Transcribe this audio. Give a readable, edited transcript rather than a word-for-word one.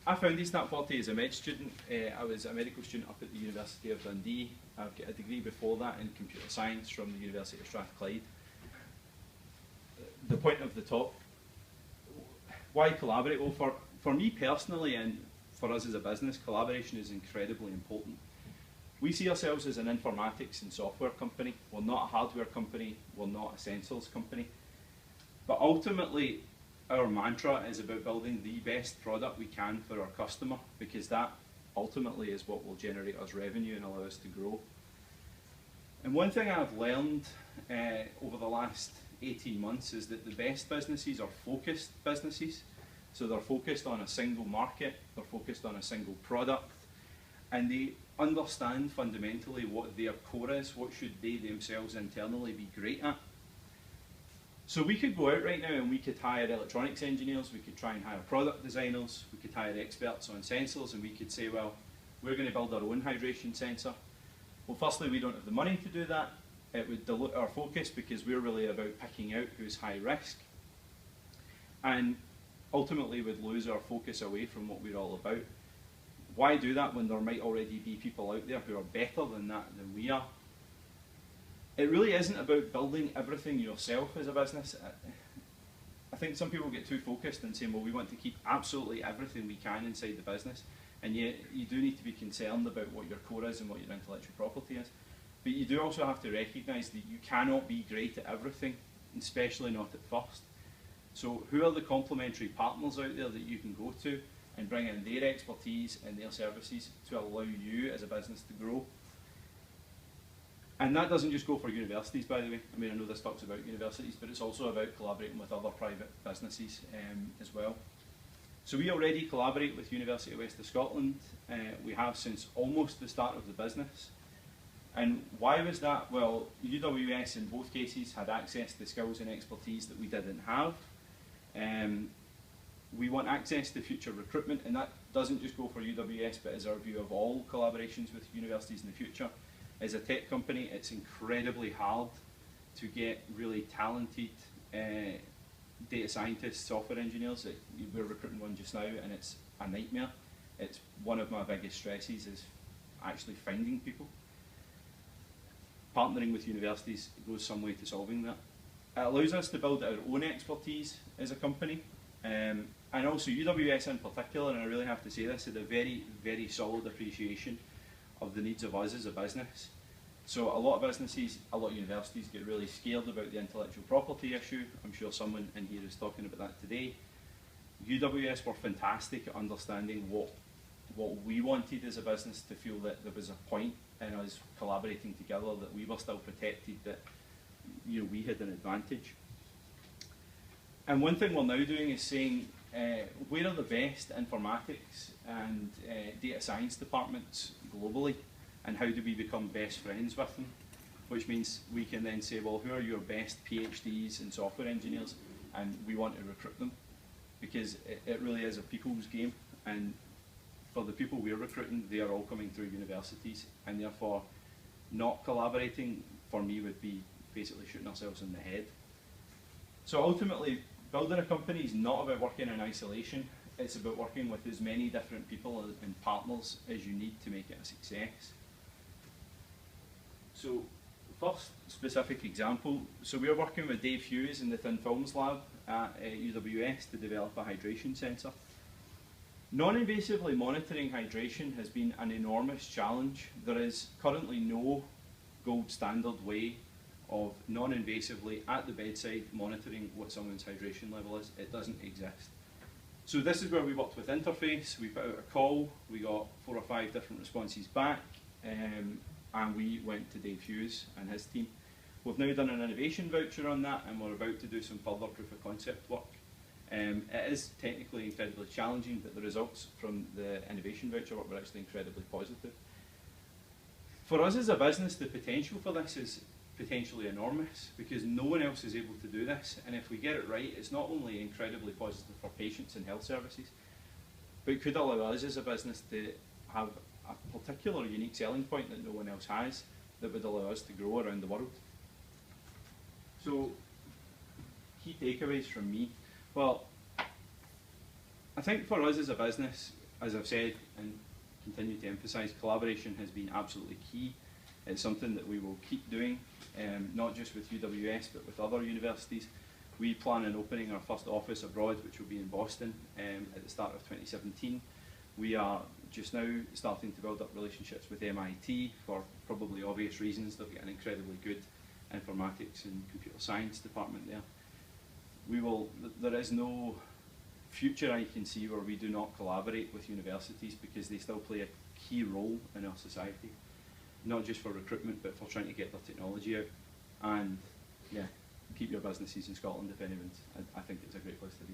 I founded Snap40 as a med student. I was a medical student up at the University of Dundee. I've got a degree before that in computer science from the University of Strathclyde. The point of the talk, why collaborate? Well, for me personally and for us as a business, collaboration is incredibly important. We see ourselves as an informatics and software company. We're not a hardware company, we're not a sensors company. But ultimately, our mantra is about building the best product we can for our customer, because that ultimately is what will generate us revenue and allow us to grow. And one thing I've learned over the last 18 months is that the best businesses are focused businesses. So they're focused on a single market, they're focused on a single product, and they understand fundamentally what their core is, what should they themselves internally be great at. So we could go out right now and we could hire electronics engineers, we could try and hire product designers, we could hire experts on sensors, and we could say, well, we're going to build our own hydration sensor. Well, firstly, we don't have the money to do that. It would dilute our focus because we're really about picking out who's high risk. And ultimately would lose our focus away from what we're all about. Why do that when there might already be people out there who are better than that than we are? It really isn't about building everything yourself as a business. I think some people get too focused and saying, well, we want to keep absolutely everything we can inside the business, and yet you do need to be concerned about what your core is and what your intellectual property is. But you do also have to recognise that you cannot be great at everything, especially not at first. So who are the complementary partners out there that you can go to and bring in their expertise and their services to allow you as a business to grow? And that doesn't just go for universities, by the way. I mean, I know this talks about universities, but it's also about collaborating with other private businesses as well. So we already collaborate with University of West of Scotland. We have since almost the start of the business. And why was that? Well, UWS in both cases had access to skills and expertise that we didn't have. We want access to future recruitment, and that doesn't just go for UWS, but is our view of all collaborations with universities in the future. As a tech company, it's incredibly hard to get really talented data scientists, software engineers. We're recruiting one just now, and it's a nightmare. It's one of my biggest stresses is actually finding people. Partnering with universities goes some way to solving that. It allows us to build our own expertise as a company, and also UWS in particular, and I really have to say this, had a very, very solid appreciation of the needs of us as a business. So a lot of businesses, a lot of universities get really scared about the intellectual property issue. I'm sure someone in here is talking about that today. UWS were fantastic at understanding what we wanted as a business, to feel that there was a point in us collaborating together, that we were still protected, that we had an advantage. And one thing we're now doing is saying, where are the best informatics and data science departments globally, and how do we become best friends with them? Which means we can then say, well, who are your best PhDs and software engineers, and we want to recruit them, because it really is a people's game, and for the people we're recruiting, they are all coming through universities, and therefore not collaborating for me would be basically shooting ourselves in the head. So ultimately, building a company is not about working in isolation. It's about working with as many different people and partners as you need to make it a success. So first specific example, so we're working with Dave Hughes in the Thin Films Lab at UWS to develop a hydration sensor. Non-invasively monitoring hydration has been an enormous challenge. There is currently no gold standard way of non-invasively at the bedside monitoring what someone's hydration level is. It doesn't exist. So this is where we worked with Interface. We put out a call, we got 4 or 5 different responses back, and we went to Dave Hughes and his team. We've now done an innovation voucher on that, and we're about to do some further proof of concept work. It is technically incredibly challenging, but the results from the innovation voucher work were actually incredibly positive. For us as a business, the potential for this is potentially enormous, because no one else is able to do this, and if we get it right, it's not only incredibly positive for patients and health services, but it could allow us as a business to have a particular unique selling point that no one else has, that would allow us to grow around the world. So, key takeaways from me. Well, I think for us as a business, as I've said and continue to emphasise, collaboration has been absolutely key. It's something that we will keep doing, not just with UWS but with other universities. We plan on opening our first office abroad, which will be in Boston at the start of 2017. We are just now starting to build up relationships with MIT for probably obvious reasons. They've got an incredibly good informatics and computer science department there. There is no future I can see where we do not collaborate with universities, because they still play a key role in our society, not just for recruitment but for trying to get their technology out. And yeah, keep your businesses in Scotland if anyone's. I think it's a great place to be.